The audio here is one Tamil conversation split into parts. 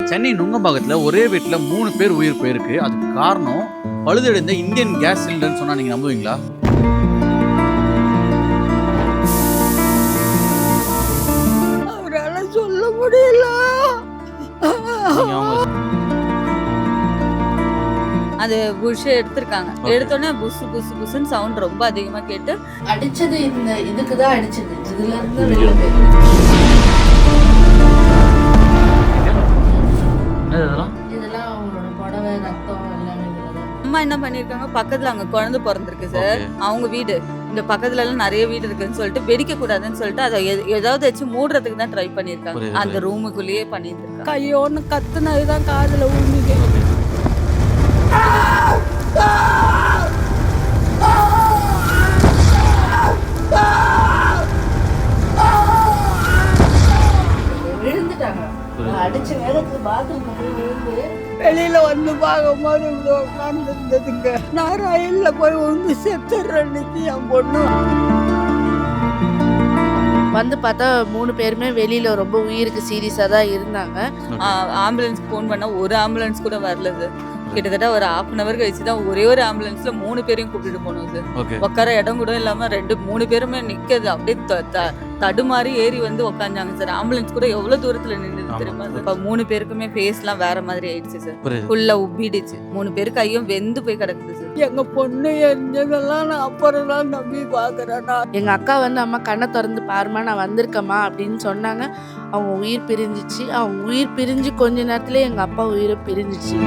சென்னை நுங்கம்பாக்கத்துல ஒரே வீட்டுல 3 பேர் உயிர் போயிருக்கு. அதுக்கு காரணம் பழுதடைந்த இந்தியன் கேஸ் சிலிண்டர்னு சொன்னா நீங்க நம்புவீங்களா? அவரால சொல்ல முடியல. அது புஷ் எடுத்திருக்காங்க. எடுத்தோடனே புஷ் புஷ் புஷ்ன்னு சவுண்ட் ரொம்ப அதிகமா கேட்டு அடிச்சது இந்த இதுக்கு தான் அடிச்சது. இதுல இருந்து இதெல்லாம் அவங்களோட புடவை ரத்தம் எல்லாமே. அம்மா என்ன பண்ணிருக்காங்க, பக்கத்துல அங்க குழந்தை பிறந்திருக்கு சார், அவங்க வீடு இந்த பக்கத்துல எல்லாம் நிறைய வீடு இருக்குன்னு சொல்லிட்டு வெடிக்க கூடாதுன்னு சொல்லிட்டு அதை ஏதாவது வச்சு மூடுறதுக்கு தான் ட்ரை பண்ணிருக்காங்க. அந்த ரூமுக்குள்ளேயே பண்ணிட்டு இருக்காங்க. கையோன்னு கத்துனதுதான் காதுல உண்மைக்கு. விழுந்துட்டாங்க. அடிச்ச நேரத்துக்கு பாத்ரூம் போய் விழுந்து வெளியில வந்து பார்க்கும்போது இப்படி உட்கார்ந்து இருந்ததுங்க. நான் ரயில்ல போய் வந்து செத்துறேன்னு என் பொண்ணு வந்து பார்த்தா 3 பேருமே வெளியில ரொம்ப உயிருக்கு சீரியஸா தான் இருந்தாங்க. ஆம்புலன்ஸ் ஃபோன் பண்ணா ஒரு ஆம்புலன்ஸ் கூட வரல சார். கிட்டத்தட்ட ஒரு 1/2 hour கழிச்சு தான் ஒரே ஒரு ஆம்புலன்ஸ்ல 3 பேரையும் கூப்பிட்டு போனோம் சார். உட்கார இடம் கூட இல்லாம 3 பேருமே நிக்கிறது அப்படியே தடுமாறி ஏறி வந்து உட்காந்தாங்க சார். ஆம்புலன்ஸ் கூட எவ்வளவு தூரத்துல நின்றுது தெரியுமா சார். இப்ப 3 பேருக்குமே ஃபேஸ் எல்லாம் வேற மாதிரி ஆயிடுச்சு சார். ஃபுல்லா உப்பிடுச்சு. 3 பேரு கையும் வெந்து போய் கிடக்குது சார். எங்க பொண்ணு எஞ்சதெல்லாம் நான் அப்புறம் தான் நம்பி பாக்குறேன். எங்க அக்கா வந்து அம்மா கண்ணை திறந்து பாருமா நான் வந்திருக்கேம்மா அப்படின்னு சொன்னாங்க. அவங்க உயிர் பிரிஞ்சிச்சு. அவங்க உயிர் பிரிஞ்சு கொஞ்ச நேரத்துல எங்க அப்பா உயிரை பிரிஞ்சிச்சு.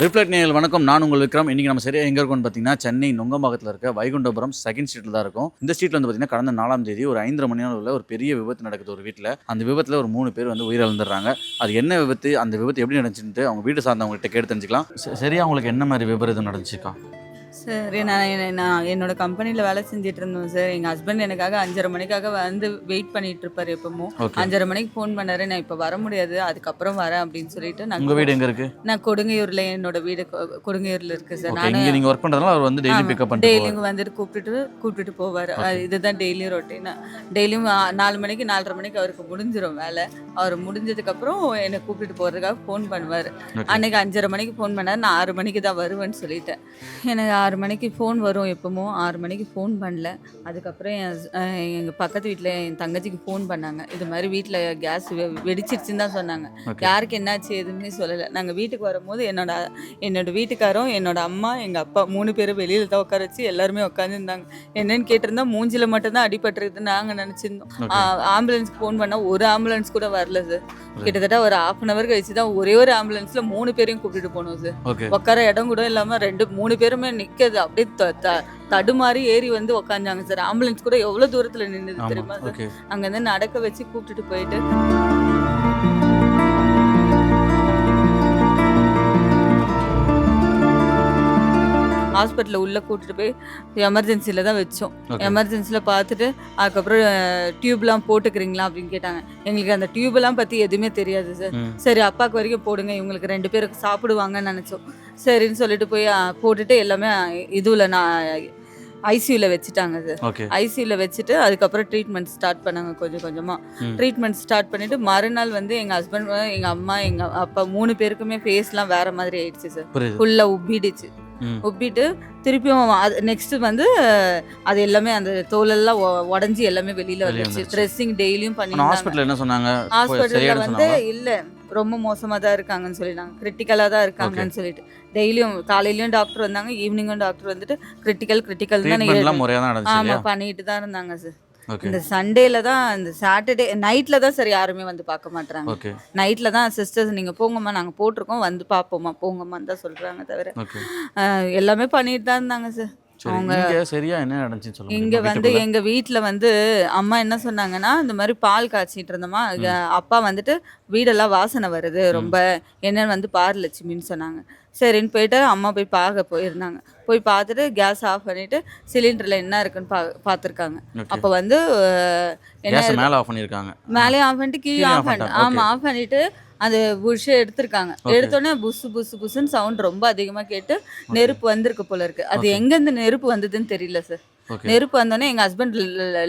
ரிஃப்ளெக்ட் நேயர்கள் வணக்கம், நான் உங்கள் விக்ரம். இன்றைக்கி நம்ம சரியாக எங்கே இருக்கோம்னு பார்த்தீங்கன்னா சென்னை நுங்கம்பாக்கத்தில் இருக்க வைகுண்டபுரம் 2nd ஸ்ட்ரீட்டில் தான் இருக்கும். இந்த ஸ்ட்ரீட்டில் வந்து பார்த்தீங்கன்னா கடந்த 4ஆம் தேதி ஒரு 5:30 மணி நேரம் ஒரு பெரிய விபத்து நடக்குது ஒரு வீட்டில். அந்த விபத்தில் ஒரு 3 பேர் வந்து உயிரிழந்துடுறாங்க. அது என்ன விபத்து, அந்த விபத்து எப்படி நடந்துச்சுன்ட்டு அவங்க வீடு சார்ந்தவங்ககிட்ட கேட்டு தெரிஞ்சுக்கலாம். சரியா உங்களுக்கு என்ன மாதிரி விபரீதம் நடந்துச்சுக்கா? சார் நான் என்னோட கம்பெனியில் வேலை செஞ்சுட்டு இருந்தோம் சார். எங்கள் ஹஸ்பண்ட் எனக்காக 5:30 மணிக்காக வந்து வெயிட் பண்ணிட்டு இருப்பார். எப்பவும் 5:30 மணிக்கு ஃபோன் பண்ணாரு. நான் இப்போ வர முடியாது, அதுக்கப்புறம் வரேன் அப்படின்னு சொல்லிட்டு. உங்கள் வீடு எங்கே இருக்கு? நான் கொடுங்கையூரில், என்னோட வீடு கொடுங்கையூரில் இருக்கு சார். நான் நீங்கள் ஒர்க் பண்ணுறதுனால அவர் வந்து டெய்லி பிக்கப் பண்ணி டெய்லியும் வந்துட்டு கூப்பிட்டுட்டு போவார். இதுதான் டெய்லி ரொட்டீனா. டெய்லியும் 4 மணிக்கு 4:30 மணிக்கு அவருக்கு முடிஞ்சிடும் வேலை. அவர் முடிஞ்சதுக்கப்புறம் என்னை கூப்பிட்டு போகிறதுக்காக ஃபோன் பண்ணுவார். அன்னைக்கு 5:30 மணிக்கு ஃபோன் பண்ணார். நான் 6 மணிக்கு தான் வருவேன்னு சொல்லிட்டேன். எனக்கு 6 மணிக்கு ஃபோன் வரும். எப்போமோ 6 மணிக்கு ஃபோன் பண்ணல. அதுக்கப்புறம் எங்கள் பக்கத்து வீட்டில் என் தங்கச்சிக்கு ஃபோன் பண்ணாங்க. இது மாதிரி வீட்டில் கேஸ் வெடிச்சிருச்சுன்னு தான் சொன்னாங்க. யாருக்கு என்னாச்சு எதுவுமே சொல்லலை. நாங்கள் வீட்டுக்கு வரும்போது என்னோட வீட்டுக்காரும் என்னோட அம்மா எங்கள் அப்பா 3 பேரும் வெளியில் தான் உட்கார வச்சு எல்லாருமே உட்காந்துருந்தாங்க. என்னன்னு கேட்டிருந்தா மூஞ்சில மட்டும்தான் அடிபட்டுருக்குன்னு நாங்கள் நினச்சிருந்தோம். ஆம்புலன்ஸ்க்கு ஃபோன் பண்ணால் ஒரு ஆம்புலன்ஸ் கூட வரல சார். கிட்டத்தட்ட ஒரு 1/2 hour கழிச்சு தான் ஒரே ஒரு ஆம்புலன்ஸ்ல 3 பேரையும் கூப்பிட்டு போனோம் சார். உட்கார இடம் கூட இல்லாம 3 பேருமே நிக்கிறது அப்படியே தடுமாறி ஏறி வந்து உக்காந்தாங்க சார். ஆம்புலன்ஸ் கூட எவ்வளவு தூரத்துல நின்றுது தெரியுமா சார். அங்க இருந்து நடக்க வச்சு கூப்பிட்டுட்டு போயிட்டு ஹாஸ்பிட்டலில் உள்ளே கூட்டிட்டு போய் எமர்ஜென்சியில் தான் வச்சோம். எமர்ஜென்சியில் பார்த்துட்டு அதுக்கப்புறம் டியூப்லாம் போட்டுக்கிறீங்களா அப்படின்னு கேட்டாங்க. எங்களுக்கு அந்த டியூப்லாம் பற்றி எதுவுமே தெரியாது சார். சரி அப்பாவுக்கு வரைக்கும் போடுங்க, இவங்களுக்கு 2 பேருக்கு சாப்பிடுவாங்கன்னு நினச்சோம். சரின்னு சொல்லிட்டு போய் போட்டுட்டு எல்லாமே இதுவில் நான் ஐசியூவில் வச்சுட்டாங்க சார். ஐசியூவில் வச்சுட்டு அதுக்கப்புறம் ட்ரீட்மெண்ட் ஸ்டார்ட் பண்ணாங்க. கொஞ்சம் கொஞ்சமாக ட்ரீட்மெண்ட் ஸ்டார்ட் பண்ணிவிட்டு மறுநாள் வந்து எங்கள் ஹஸ்பண்ட், எங்கள் அம்மா, எங்கள் அப்பா 3 பேருக்குமே ஃபேஸ்லாம் வேறு மாதிரி ஆயிடுச்சு சார். ஃபுல்லாக உப்பிடுச்சு. உப்பிட்டு திருப்பியும் நெக்ஸ்ட் வந்து அது எல்லாமே அந்த தோலெல்லாம் உடஞ்சி எல்லாமே வெளியில வந்துச்சு. ட்ரெஸ்ஸிங் டெய்லியும் பண்ணி ஹாஸ்பிட்டல் என்ன சொன்னாங்க? ஹாஸ்பிட்டலில் வந்து இல்லை ரொம்ப மோசமாக தான் இருக்காங்கன்னு சொல்லிட்டாங்க. கிரிட்டிக்கலாக தான் இருக்காங்கன்னு சொல்லிட்டு டெய்லியும் காலையிலயும் டாக்டர் வந்தாங்க, ஈவினிங்கும் டாக்டர் வந்துட்டு கிரிட்டிக்கல் தான் ஆமாம் பண்ணிட்டு தான் இருந்தாங்க சார். இந்த சண்டேல தான், இந்த சாட்டர்டே நைட்ல தான் சார் யாருமே வந்து பார்க்க மாட்டாங்க. நைட்ல தான் சிஸ்டர்ஸ் நீங்க போங்கம்மா நாங்க போட்டிருக்கோம் வந்து பாப்போமா போங்கம்மான்னு தான் சொல்றாங்க தவிர எல்லாமே பண்ணிட்டு தான் இருந்தாங்க சார். அவங்க சரியா என்ன நடந்துச்சுன்னு சொல்லுங்க. இங்க வந்து எங்க வீட்டுல வந்து அம்மா என்ன சொன்னாங்கன்னா, இந்த மாதிரி பால் காய்ச்சிட்டு இருந்தோமா, அப்பா வந்துட்டு வீடெல்லாம் வாசனை வருது ரொம்ப, என்னன்னு வந்து பாரு லட்சுமின்னு சொன்னாங்க. சரின்னு போயிட்டு அம்மா போய் பார்க்க போயிருந்தாங்க. போய் பார்த்துட்டு கேஸ் ஆஃப் பண்ணிட்டு சிலிண்டரில் என்ன இருக்குன்னு பார்த்துருக்காங்க. ஓகே. அப்போ வந்து என்ன கேஸை இருக்கு மேலே ஆஃப் பண்ணியிருக்காங்க. மேலே ஆஃப் பண்ணிட்டு கீழே கீழே ஆஃப் ஆஃப் பண்ணி பண்ணிட்டாங்க. ஆமாம் ஆஃப் பண்ணிட்டு அந்த புஷ்ஷை எடுத்திருக்காங்க. ஓகே. எடுத்தோடனே புஸ்ஸு புஸ்ஸு புஸ்ஸுன்னு சவுண்ட் ரொம்ப அதிகமாக கேட்டு ஓகே. நெருப்பு வந்திருக்கு போல இருக்கு. அது ஓகே. எங்கேருந்து நெருப்பு வந்ததுன்னு தெரியல சார். ஓகே. நெருப்பு வந்தோடனே எங்கள் ஹஸ்பண்ட்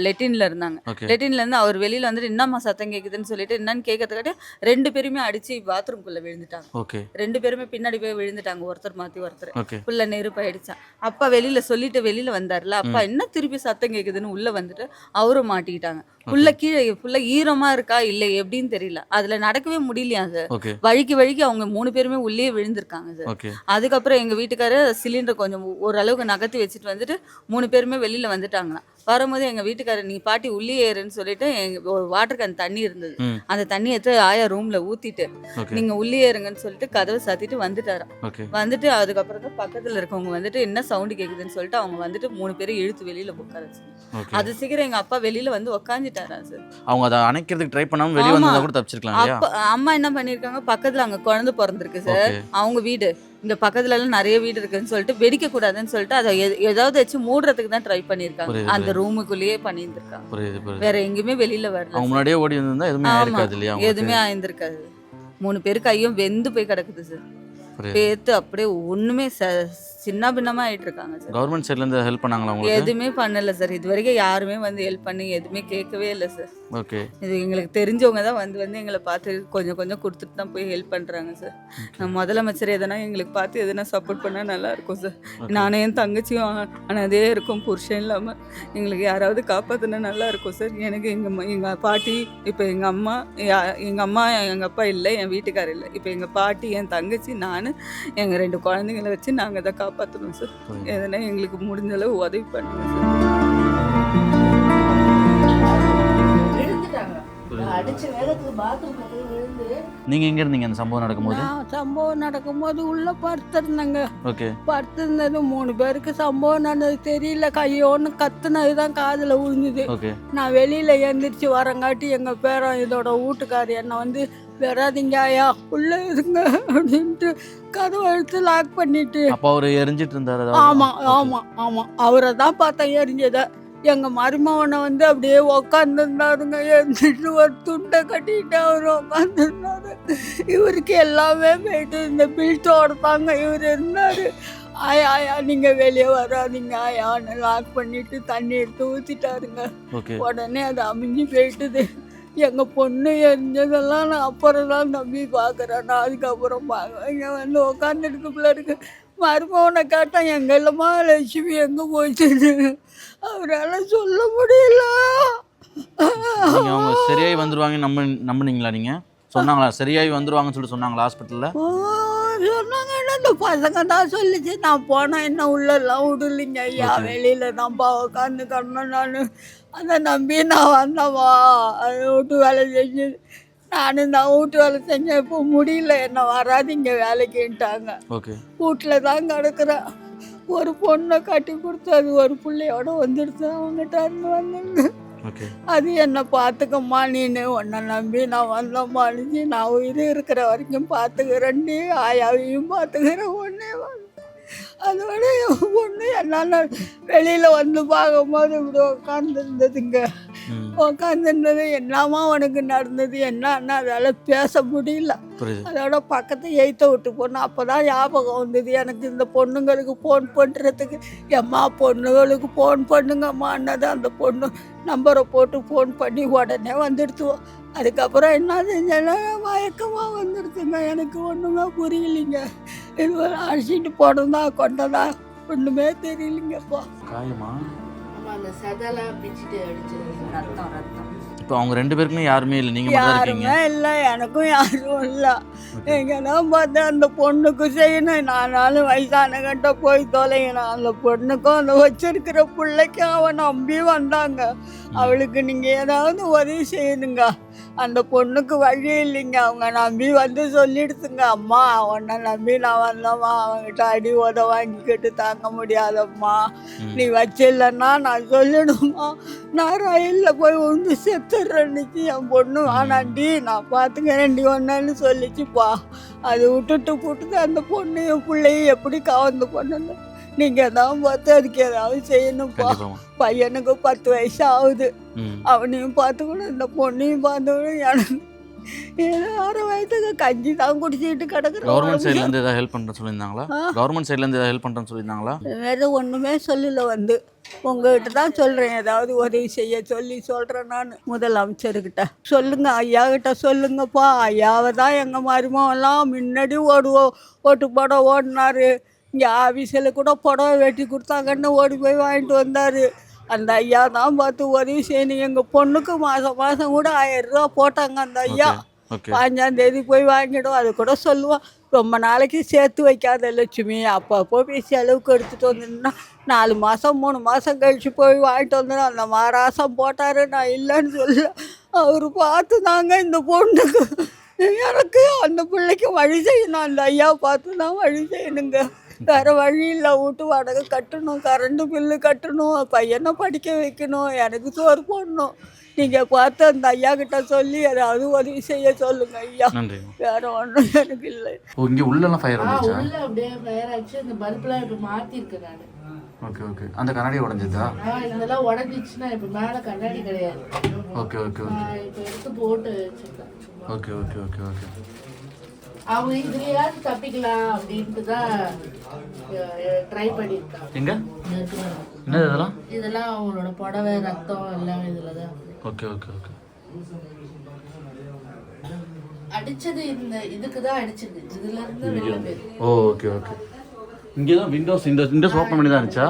லெட்டின்ல இருந்தாங்க. ஓகே. லெட்டின்லேருந்து அவர் வெளியில் வந்துட்டு என்னம்மா சத்தம் கேட்குதுன்னு சொல்லிட்டு என்னன்னு கேட்கறதுக்காட்டி 2 பேருமே அடித்து பாத்ரூம்குள்ளே விழுந்துட்டாங்க. ஓகே. 2 பேருமே பின்னாடி போய் விழுந்துட்டாங்க, ஒருத்தர் மாற்றி ஒருத்தர். ஓகே. ஃபுல்லாக நெருப்பாயிடுச்சான். அப்பா வெளியில் சொல்லிட்டு வெளியில் வந்தார்ல, அப்பா என்ன திருப்பி சத்தம் கேட்குதுன்னு உள்ளே வந்துட்டு அவரும் மாட்டிக்கிட்டாங்க. ஃபுல்லாக கீழே ஃபுல்லாக ஈரமாக இருக்கா இல்லை எப்படின்னு தெரியல. அதில் நடக்கவே முடியலையா சார். ஓகே. வழுக்கி வழுக்கி அவங்க 3 பேருமே உள்ளே விழுந்திருக்காங்க சார். ஓகே. அதுக்கப்புறம் எங்கள் வீட்டுக்காரர் சிலிண்டர் கொஞ்சம் ஓரளவுக்கு நகர்த்தி வச்சுட்டு வந்துட்டு 3 பேருமே வெளியில் வந்துட்டாங்களாம். வரும்போது எங்கள் வீட்டுக்காரர் நீ பாட்டி உள்ளே ஏறுன்னு சொல்லிட்டு ஒரு வாட்டர் கேன் தண்ணி இருந்தது. ம். அந்த தண்ணி எடுத்து ஆயா ரூமில் ஊற்றிட்டு ஓகே. நீங்கள் உள்ளே ஏறுங்கன்னு சொல்லிட்டு கதவை சாத்திட்டு வந்துட்டாராம். ஓகே. வந்துட்டு அதுக்கப்புறம் தான் பக்கத்தில் இருக்கவங்க வந்துட்டு என்ன சவுண்டு கேட்குதுன்னு சொல்லிட்டு அவங்க வந்துட்டு 3 பேரும் இழுத்து வெளியில் உட்கார வச்சு ஓகே. அது சீக்கிரம் எங்கள் அப்பா வெளியில் வந்து உக்காந்துட்டாரா சார். அவங்க அதை அணைக்கிறதுக்கு ட்ரை பண்ணாமல் வெளியே ஆமா. வந்ததா கூட தப்பிச்சிருக்கலாம் இல்லையா? அப்பா அம்மா என்ன பண்ணியிருக்காங்க, பக்கத்தில் அங்கே குழந்தை பிறந்திருக்கு சார். ஓகே. அவங்க வீடு இங்கே பக்கத்துலலாம் நிறைய வீடு இருக்குன்னு சொல்லிட்டு வெடிக்கக்கூடாதுன்னு சொல்லிட்டு அதை ஏதாவது வச்சு மூடுறதுக்கு தான் ட்ரை பண்ணியிருக்காங்க. புரியுது, அந்த புரியுது. ரூமுக்குள்ளேயே பண்ணியிருந்திருக்காங்க. புரியுது புரியுது. வேற எங்கேயுமே வெளியில வரல அவங்க சார். முன்னாடியே ஓடி வந்திருந்தா எதுவுமே ஆமா, ஆயிருக்காது இல்லையா அவங்களுக்கு? எதுவுமே ஆயிருந்திருக்காது. 3 பேர் கையும் வெந்து போய் கிடக்குது சார். புரியுது. பேத்து அப்படியே ஒண்ணுமே சின்ன பின்னமா ஆயிட்டு இருக்காங்க சார். கவர்மெண்ட் சைட்லேருந்து ஹெல்ப் பண்ணாங்களா உங்களுக்கு? எதுவுமே பண்ணல சார். இது வரைக்கும் யாருமே வந்து ஹெல்ப் பண்ணி எதுவுமே கேட்கவே இல்லை சார். ஓகே. இது எங்களுக்கு தெரிஞ்சவங்க தான் வந்து எங்களை பார்த்து கொஞ்சம் கொஞ்சம் கொடுத்துட்டு தான் போய் ஹெல்ப் பண்ணுறாங்க சார். ஓகே. முதலமைச்சர் எதனா எங்களுக்கு பார்த்து எதனா சப்போர்ட் பண்ணால் நல்லா இருக்கும் சார். ஓகே. நானும் என் தங்கச்சியும் அதே இருக்கும், புருஷன் இல்லாமல் எங்களுக்கு யாராவது காப்பாற்றினா நல்லா இருக்கும் சார். எனக்கு எங்கள் பாட்டி, இப்போ எங்கள் அம்மா, எங்கள் அம்மா எங்கள் அப்பா இல்லை, என் வீட்டுக்காரர் இல்லை. இப்போ எங்கள் பாட்டி, என் தங்கச்சி, நான், எங்கள் 2 குழந்தைங்களை வச்சு நாங்கள் தான் காப்பாற்றணும் சார். புரியுது. எதனா எங்களுக்கு முடிஞ்ச அளவு உதவி பண்ணுங்க சார். விழுந்துட்டாங்க. அடிச்ச வேகத்துக்கு பாத்ரூம்ல போய் விழுந்து நீங்க எங்க இருந்தீங்க அந்த சம்பவம் நடக்கும்போது? நான் சம்பவம் நடக்கும்போது உள்ள படுத்திருந்தேங்க. ஓகே. படுத்திருந்தது 3 பேருக்கு சம்பவம் நடந்தது தெரியல. கையோன்னு கத்துனது தான் காதில் விழுந்துது. ஓகே. நான் வெளியில எந்திரிச்சு வரங்காட்டி எங்க பேரன் இதோட வீட்டுக்காரி என்னை வந்து வராதிங்க ஐயா உள்ள இருங்க அப்படின்ட்டு கதவை எடுத்து லாக் பண்ணிட்டு. அப்போ அவர் எரிஞ்சிட்டு இருந்தாரு ஆமா ஆமா ஆமா அவரை தான் பார்த்தேன் எரிஞ்சத. எங்க மருமகனை வந்து அப்படியே உக்காந்துருந்தாருங்க. எழுந்துட்டு ஒரு துண்டை கட்டிட்டு அவர் உக்காந்துருந்தாரு. இவருக்கு எல்லாமே போயிட்டு இந்த பில்ட்டோட தாங்க இவர் இருந்தாரு. ஆயா ஆயா நீங்க வெளியே வராதிங்க ஆயான்னு லாக் பண்ணிட்டு தண்ணி எடுத்து ஊத்திட்டாருங்க. ஓகே. உடனே அது அமைஞ்சு போயிட்டுது. எங்க பொண்ணு எரிஞ்சதெல்லாம் நான் அப்புறம் தான் தம்பி பார்க்குறேன். நான் அதுக்கப்புறம் இங்கே வந்து உக்காந்துருக்குள்ள இருக்கு. மருமகனை கேட்டால் எங்க இல்லைம்மா லட்சுமி எங்கே போச்சுன்னு அவரால் சொல்ல முடியல. நீங்க அவங்க சரியாகி வந்துருவாங்க நம்புனீங்களா? நீங்க சொன்னாங்களா சரியாகி வந்துருவாங்கன்னு சொல்லிட்டு சொன்னாங்களா ஹாஸ்பிட்டல்ல? சொன்னாங்கன்னா இந்த பசங்க தான் சொல்லிச்சு. நான் போனால் என்ன உள்ளெல்லாம் விடலிங்க ஐயா. ஓகே. வெளியில தான்ப்பா உட்காந்து கண்ணேன். நான் அதை நம்பி நான் வந்தவா. அதை விட்டு வேலை செஞ்சு நானும் தான் வீட்டு வேலை செஞ்சேன். இப்போ முடியல, என்ன வராதிங்க வேலைக்குன்ட்டாங்க. ஓகே. வீட்டில் தான் கிடக்குறேன். ஒரு பொண்ணை கட்டி கொடுத்து அது ஒரு பிள்ளையோட வந்துடுச்சு. அவங்ககிட்ட இருந்து வந்துங்க. ஓகே. அது என்னை பார்த்துக்கம்மா நீனு உன்னை நம்பி நான் வந்தம்மா அழிஞ்சு நான் உயிர் இருக்கிற வரைக்கும் பார்த்துக்கிறேன்டி. ஆயாவையும் பார்த்துக்கிறேன். ஒன்றே அதோட ஒன்று என்னால் வெளியில் வந்து பார்க்கும்போது இப்படி உட்காந்துருந்ததுங்க. ம். உட்காந்துருந்தது என்னம்மா உனக்கு நடந்தது என்னன்னா அதால் பேச முடியல. புரியுது. அதோட பக்கத்து எய்த்த விட்டு போனோம். அப்போ தான் ஞாபகம் வந்தது எனக்கு இந்த பொண்ணுங்களுக்கு ஃபோன் பண்ணுறதுக்கு. எம்மா பொண்ணுங்களுக்கு ஃபோன் பண்ணுங்கம்மான்னது. அந்த பொண்ணு நம்பரை போட்டு ஃபோன் பண்ணி உடனே வந்துடுத்துவோம். அதுக்கப்புறம் என்ன செஞ்சேன்னா மயக்கமாக வந்துடுச்சுங்க. எனக்கு ஒன்றுமே புரியலைங்க. இது அடிச்சிட்டு போனதா கொண்டதா ஒன்றுமே தெரியலைங்கப்பா. காயமா? ஆமா அந்த சதெல்லாம் பிச்சுட்டு அடிச்சிருக்கு. ரத்தம் ரத்தம். இப்போ அவங்க 2 பேருக்குமே யாருமே இல்லை, நீங்க மட்டும் தான் இருக்கீங்க. யாருமே இல்லை, எனக்கும் யாரும் இல்லை. எங்கெல்லாம் பார்த்தா அந்த பொண்ணுக்கு செய்யணும். நானாலும் வயசான கட்ட போய் தொலைங்கணும். அந்த பொண்ணுக்கும் அந்த வச்சிருக்கிற பிள்ளைக்கும் அவன் நம்பி வந்தாங்க. அவளுக்கு நீங்கள் ஏதாவது உதவி செய்யணுங்க. அந்த பொண்ணுக்கு வழி இல்லைங்க. அவங்க நம்பி வந்து சொல்லிடுச்சுங்க, அம்மா உன்னை நம்பி நான் வந்தம்மா, அவங்ககிட்ட அடி உத வாங்கிக்கிட்டு தாங்க முடியாதம்மா, நீ வச்சிடலன்னா நான் சொல்லணுமா, நான் ரயிலில் போய் உண்டு செத்துடுறேன்னுச்சு. என் பொண்ணு வேணாண்டி நான் பார்த்துக்கிறேன்டி ஒன்றுன்னு சொல்லிச்சுப்பா. அது விட்டுட்டு போட்டுது அந்த பொண்ணு என் பிள்ளையும் எப்படி கவர்ந்து பண்ணணும். நீங்கள் தான் பார்த்து அதுக்கு ஏதாவது செய்யணும்ப்பா. பையனுக்கு 10 வயசு ஆகுது, அவனையும் பார்த்துக்கணும் இந்த பொண்ணையும் பார்த்துக்கணும். எனக்கு ஏதோ 6 வயசுக்கு கஞ்சி தான் குடிச்சிட்டு கிடக்குறேன். கவர்மெண்ட் சைட்லேருந்து ஏதாவது ஹெல்ப் பண்ணுறேன்னு சொல்லியிருந்தாங்களா? கவர்மெண்ட் சைட்லேருந்து ஏதாவது ஹெல்ப் பண்ணுறேன்னு சொல்லியிருந்தாங்களா? வேறு ஒன்றுமே சொல்லல. வந்து உங்ககிட்ட தான் சொல்கிறேன், ஏதாவது உதவி செய்ய சொல்கிறேன். நான் முதலமைச்சர்கிட்ட சொல்லுங்க, ஐயா கிட்ட சொல்லுங்கப்பா. ஐயாவை தான் எங்கள் மருமகெல்லாம் முன்னாடி ஓட்டு போட ஓடினாரு. இங்கே ஆஃபீஸில் கூட புடவை வெட்டி கொடுத்தாங்கன்னு ஓடி போய் வாங்கிட்டு வந்தார். அந்த ஐயா தான் பார்த்து உதவி செய்யணும். எங்கள் பொண்ணுக்கு மாதம் கூட 1000 ரூபா போட்டாங்க அந்த ஐயா. 5ஆம் தேதி போய் வாங்கிடும். அது கூட சொல்லுவான், ரொம்ப நாளைக்கு சேர்த்து வைக்காத லட்சுமி, அப்பப்போ போய் செலவுக்கு எடுத்துகிட்டு வந்துன்னா 4 மாதம் 3 மாதம் கழித்து போய் வாங்கிட்டு வந்துடும். அந்த மாராசம் போட்டார், நான் இல்லைன்னு சொல்ல. அவர் பார்த்து தாங்க இந்த பொண்ணுக்கு எனக்கு அந்த பிள்ளைக்கு வழி செய்யணும். அந்த ஐயா பார்த்து தான் வழி செய்யணுங்க. வேறு வழி இல்லை. வீட்டு வாடகை கட்டணும், கரண்ட்டு பில்லு கட்டணும், பையனை படிக்க வைக்கணும், எனக்கு சோறு போடணும். நீங்கள் பார்த்து அந்த ஐயா கிட்ட சொல்லி ஏதாவது உதவி செய்ய சொல்லுங்க ஐயா. வேற ஒன்றும் எனக்கு இல்லை. இங்கே உள்ளெல்லாம் ஃபயர் வந்துச்சா? உள்ள அப்படியே ஃபயர் ஆச்சு. அந்த பல்பெலாம் இப்போ மாற்றிருக்கேன் நான். Okay okay. அந்த கண்ணாடி உடஞ்சதா? இதெல்லாம் உடஞ்சிச்சுன்னா இப்போ மேலே கண்ணாடி கிடையாது. Okay okay okay. இப்போ எடுத்து போட்டு வச்சுருக்கேன். Okay okay okay okay. அவங்க இதுலையாவது தப்பிக்கலாம் அப்படின்ட்டு தான் ட்ரை பண்ணியிருக்காங்க. எங்க என்னது இதெல்லாம்? இதெல்லாம் அவங்களோட புடவை ரத்தம் எல்லாம் இதில் தான். Okay okay okay. அடிச்சது இந்த இதுக்கு தான் அடிச்சிருக்கு. இதுல இருந்து வெளில போயிருக்கு. Okay okay. இங்கே தான் விண்டோஸ் ஓப்பன் பண்ணி தான் இருந்துச்சா?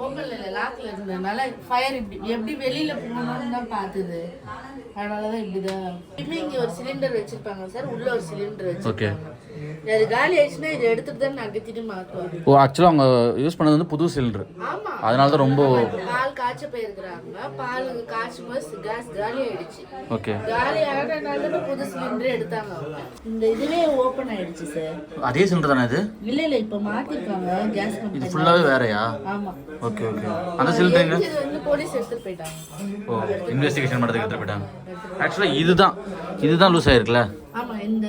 ஓப்பன் இல்லை, லாக்ல இருந்ததுனால ஃபயர் எப்படி வெளியில போகணும்னு தான் பார்த்துது. அதனால தான் இப்படி தான். இப்போயுமே இங்கே ஒரு சிலிண்டர் வச்சிருப்பாங்க சார், உள்ள ஒரு சிலிண்டர் வச்சிருப்பாங்க. அது காலி ஆயிடுச்சுன்னா இதை எடுத்துட்டு தான் நகர்த்திட்டு மாற்றுவாங்க. ஓ, ஆக்சுவலாக அவங்க யூஸ் பண்ணது வந்து புது சிலிண்டர். ஆமாம், அதனால தான் ரொம்ப பால் காய்ச்ச போயிருக்கிறாங்க. பால் காய்ச்சும் போது கேஸ் காலி ஆயிடுச்சு. ஓகே. காலி ஆனதுனால புது சிலிண்டர் எடுத்தாங்க அவங்க. இந்த இதுவே ஓப்பன் ஆயிடுச்சு சார். அதே சிலிண்டர் தானே இது? இல்லை இப்போ மாற்றிருக்காங்க கேஸ் கம்பெனி. இது ஃபுல்லாகவே வேறையா? ஆமாம். Okay okay. அந்த சிலிண்டர் எங்க? இது வந்து போலீஸ் எடுத்துட்டு போயிட்டாங்க. ஓ, இன்வெஸ்டிகேஷன் பண்ணுறதுக்கு எடுத்துட்டு போயிட்டாங்க. ஆக்சுவலாக இதுதான் லூஸ் ஆயிருக்குல்ல? ஆமா, இந்த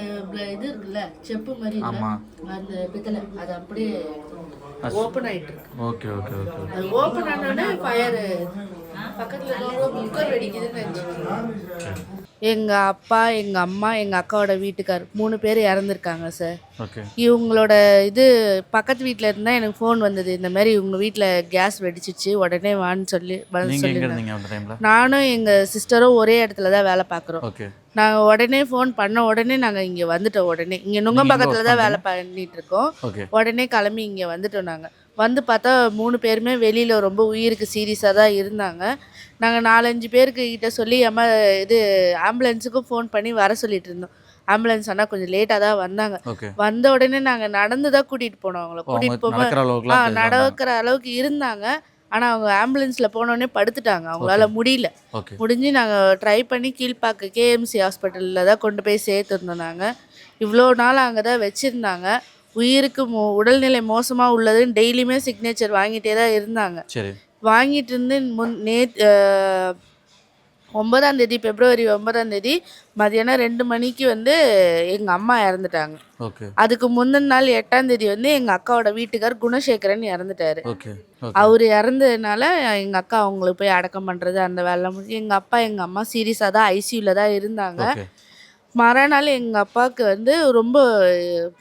இது இருக்குல்ல செப்பு மாதிரி ஆமா, அந்த பித்தளை அது அப்படியே ஓபன் ஆயிட்டு இருக்கு. Okay okay okay. அது ஓபன் ஆனோடனே ஃபயர் பக்கத்துல இருக்கிறவங்க குக்கர் வெடிக்குதுன்னு நினைச்சிட்டாங்க. எங்கள் அப்பா, எங்கள் அம்மா, எங்கள் அக்காவோட வீட்டுக்கார் 3 பேர் இறந்துருக்காங்க சார். ஓகே. இவங்களோட இது பக்கத்து வீட்டில் இருந்தால் எனக்கு ஃபோன் வந்தது, இந்த மாதிரி உங்கள் வீட்டில் கேஸ் வெடிச்சிச்சு, உடனே வான்னு சொல்லி நானும் எங்கள் சிஸ்டரும் ஒரே இடத்துல தான் வேலை பார்க்குறோம். ஓகே. நாங்கள் உடனே ஃபோன் பண்ண உடனே நாங்கள் இங்கே வந்துட்டோம். உடனே இங்கே நுங்கம்பாக்கத்தில் தான் வேலை பண்ணிட்டு இருக்கோம். உடனே கிளம்பி இங்கே வந்துட்டோம். நாங்கள் வந்து பார்த்தா 3 பேருமே வெளியில் ரொம்ப உயிருக்கு சீரியஸாக தான் இருந்தாங்க. நாங்கள் 4-5 பேருக்கு கிட்ட சொல்லி அம்மா இது ஆம்புலன்ஸுக்கும் ஃபோன் பண்ணி வர சொல்லிட்டு இருந்தோம். ஆம்புலன்ஸ் ஆனால் கொஞ்சம் லேட்டாக தான் வந்தாங்க. வந்த உடனே நாங்கள் நடந்து தான் கூட்டிகிட்டு போனோம். அவங்கள கூட்டிகிட்டு போகும்போது நடக்கிற அளவுக்கு இருந்தாங்க. ஆனால் அவங்க ஆம்புலன்ஸில் போனோடனே படுத்துட்டாங்க, அவங்களால முடியல. முடிஞ்சு நாங்கள் ட்ரை பண்ணி கீழ்ப்பாக்கு கேஎம்சி ஹாஸ்பிட்டலில் தான் கொண்டு போய் சேர்த்துருந்தோம். நாங்கள் இவ்வளோ நாள் அங்கே தான் வச்சுருந்தாங்க. உயிருக்கு உடல்நிலை மோசமாக உள்ளதுன்னு டெய்லியுமே சிக்னேச்சர் வாங்கிட்டே தான் இருந்தாங்க. வாங்கிட்டு இருந்து 9ஆம் தேதி பிப்ரவரி 9ஆம் தேதி மதியானம் 2 மணிக்கு வந்து எங்கள் அம்மா இறந்துட்டாங்க. அதுக்கு முந்தின நாள் 8ஆம் தேதி வந்து எங்கள் அக்காவோட வீட்டுக்கார் குணசேகரன் இறந்துட்டாரு. அவர் இறந்ததுனால எங்கள் அக்கா அவங்களுக்கு போய் அடக்கம் பண்ணுறது அந்த வேலை முடிஞ்சு எங்கள் அப்பா எங்கள் அம்மா சீரியஸாக தான் ஐசியூவில் தான் இருந்தாங்க. மறுநாள் எங்கள் அப்பாவுக்கு வந்து ரொம்ப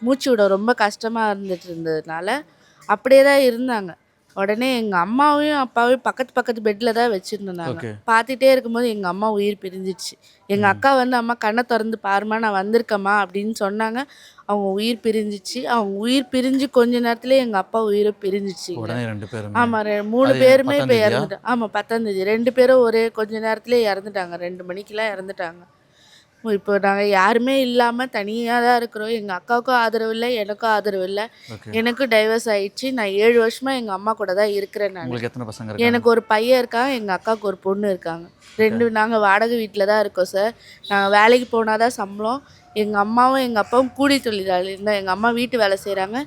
மூச்சு விட ரொம்ப கஷ்டமாக இருந்துட்டு இருந்ததுனால அப்படியே தான் இருந்தாங்க. உடனே எங்கள் அம்மாவையும் அப்பாவையும் பக்கத்து பெட்டில் தான் வச்சுருந்தாங்க. பார்த்துட்டே இருக்கும்போது எங்கள் அம்மா உயிர் பிரிஞ்சிடுச்சு. எங்கள் அக்கா வந்து அம்மா கண்ணை திறந்து பாருமா நான் வந்திருக்கேம்மா அப்படின்னு சொன்னாங்க. அவங்க உயிர் பிரிஞ்சிச்சு. அவங்க உயிர் பிரிஞ்சு கொஞ்ச நேரத்துலேயே எங்கள் அப்பா உயிரை பிரிஞ்சிச்சு. ஆமாம், 3 பேருமே இப்போ இறந்துட்டாங்க. ஆமாம், 10ஆம் தேதி 2 பேரும் ஒரே கொஞ்ச நேரத்துலேயே இறந்துட்டாங்க. 2 மணிக்கெலாம் இறந்துட்டாங்க. இப்போ நாங்கள் யாருமே இல்லாமல் தனியாக தான் இருக்கிறோம். எங்கள் அக்காவுக்கும் ஆதரவு இல்லை, எனக்கும் ஆதரவு இல்லை. ஓகே. எனக்கும் டைவர்ஸ் ஆயிடுச்சு. நான் 7 வருஷமாக எங்கள் அம்மா கூட தான் இருக்கிறேன் நான். உங்களுக்கு எத்தனை பசங்க இருக்காங்க? எனக்கு ஒரு பையன் இருக்கான், எங்கள் அக்காவுக்கு ஒரு பொண்ணு இருக்காங்க. நாங்கள் வாடகை வீட்டில் தான் இருக்கோம் சார். நாங்கள் வேலைக்கு போனால் தான் சம்பளம். எங்கள் அம்மாவும் எங்கள் அப்பாவும் கூலி தொழிலாளி இருந்தால், எங்கள் அம்மா வீட்டு வேலை செய்கிறாங்க,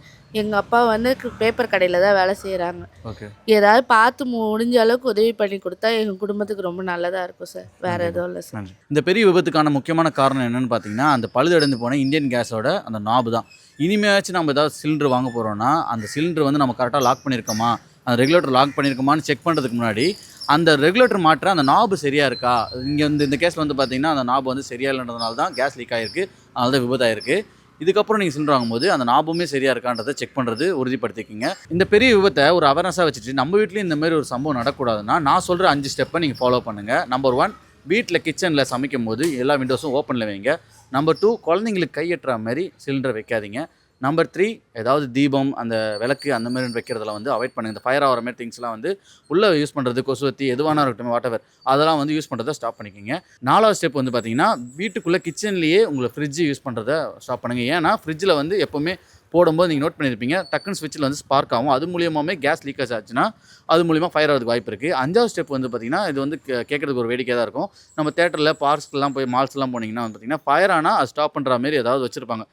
எங்கள் அப்பா வந்து பேப்பர் கடையில் தான் வேலை செய்கிறாங்க. ஓகே. ஏதாவது பார்த்து முடிஞ்ச அளவுக்கு உதவி பண்ணி கொடுத்தா எங்கள் குடும்பத்துக்கு ரொம்ப நல்லதாக இருக்கும் சார். வேறு எதுவும் இல்லை சார். நன்றி. இந்த பெரிய விபத்துக்கான முக்கியமான காரணம் என்னன்னு பார்த்தீங்கன்னா, அந்த பழுதடைந்து போன இந்தியன் கேஸோட அந்த நாபு தான். இனிமேயாச்சும் நம்ம ஏதாவது சிலிண்டர் வாங்க போகிறோன்னா, அந்த சிலிண்டர் வந்து நம்ம கரெக்டாக லாக் பண்ணியிருக்கோமா, அந்த ரெகுலேட்டர் லாக் பண்ணியிருக்கோமான்னு செக் பண்ணுறதுக்கு முன்னாடி அந்த ரெகுலேட்டர் மாற்ற அந்த நாபு சரியாக இருக்கா. இங்கே வந்து இந்த கேஸில் வந்து பார்த்தீங்கன்னா அந்த நாபு வந்து சரியாக இல்லைன்றதுனால தான் கேஸ் லீக் ஆகிருக்கு, அதனால தான் விபத்தாயிருக்கு. இதுக்கப்புறம் நீங்கள் சிலிண்டர் வாங்கும்போது அந்த நாபுமே சரியாக இருக்கான்றதை செக் பண்ணுறது உறுதிப்படுத்திக்கிங்க. இந்த பெரிய விபத்தை ஒரு அவேர்னஸாக வச்சுட்டு நம்ம வீட்லேயும் இந்த மாதிரி ஒரு சம்பவம் நடக்கூடாதுன்னா நான் சொல்கிற 5 ஸ்டெப்பை நீங்கள் ஃபாலோ பண்ணுங்கள். நம்பர் 1, வீட்டில் கிச்சனில் சமைக்கும் போது எல்லா விண்டோஸும் ஓப்பனில் வைங்க. நம்பர் 2, குழந்தைங்களுக்கு கையெட்டுற மாதிரி சிலிண்டரை வைக்காதீங்க. நம்பர் 3, ஏதாவது தீபம் அந்த விளக்கு அந்த மாதிரி வைக்கிறதுல வந்து அவாய்ட் பண்ணுங்கள். இந்த ஃபயர் ஆகிற மாதிரி திங்ஸ்லாம் வந்து உள்ளே யூஸ் பண்ணுறது, கொசுவத்தி எதுவான இருக்கட்டும் வாட்டவர், அதெல்லாம் வந்து யூஸ் பண்ணுறதை ஸ்டாப் பண்ணிக்கிங்க. 4வது ஸ்டெப் வந்து பார்த்தீங்கன்னா, வீட்டுக்குள்ளே கிச்சன்லேயே உங்களை ஃப்ரிட்ஜ் யூஸ் பண்ணுறதை ஸ்டாப் பண்ணுங்கள். ஏன்னா ஃப்ரிட்ஜில் வந்து எப்போவுமே போடும்போது நீங்கள் நோட் பண்ணியிருப்பீங்க, டக்குன்னு ஸ்விட்சில் வந்து ஸ்பார்க் ஆகும். அது மூலியமாகவே கேஸ் லீக்கேஜ் ஆச்சுன்னா அது மூலியமாக ஃபயர் ஆகிறதுக்கு வாய்ப்பு இருக்குது. 5வது ஸ்டெப் வந்து பார்த்திங்கன்னா, இது வந்து கேட்குறதுக்கு ஒரு வேடிக்கையாக தான் இருக்கும். நம்ம தேட்டரில் பார்க்ஸ்லாம் போய் மால்ஸ்லாம் போனீங்கன்னா வந்து பார்த்திங்கன்னா ஃபயர் ஆனால் அது ஸ்டாப் பண்ணுற மாதிரி ஏதாவது வச்சுருப்பாங்க.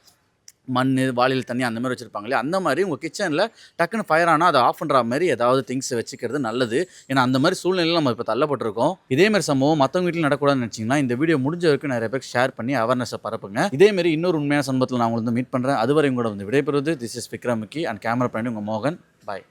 மண், வாளியில் தண்ணி அந்த மாதிரி வச்சுருப்பாங்களே, அந்த மாதிரி உங்கள் கிச்சனில் டக்குன்னு ஃபயர் ஆனால் அதை ஆஃப் பண்ணுற மாதிரி ஏதாவது திங்ஸ் வச்சுக்கிறது நல்லது. ஏன்னா அந்த மாதிரி சூழ்நிலையில் நம்ம இப்போ தள்ளப்பட்டிருக்கோம். இதேமாதிரி சம்பவம் மற்றவங்க வீட்டில் நடக்கூடாதுன்னு நினச்சிங்கன்னா இந்த வீடியோ முடிஞ்ச வரைக்கும் நிறைய பேருக்கு ஷேர் பண்ணி அவேர்னஸை பரப்புங்க. இதேமாரி இன்னொரு உண்மையான சம்பவத்தில் நான் உங்களுக்கு வந்து மீட் பண்ணுறேன். அதுவரை உங்களோட வந்து விடைபெறுவது this is Vikram Mickey and camera பண்ணி உங்கள் மோகன். பாய்.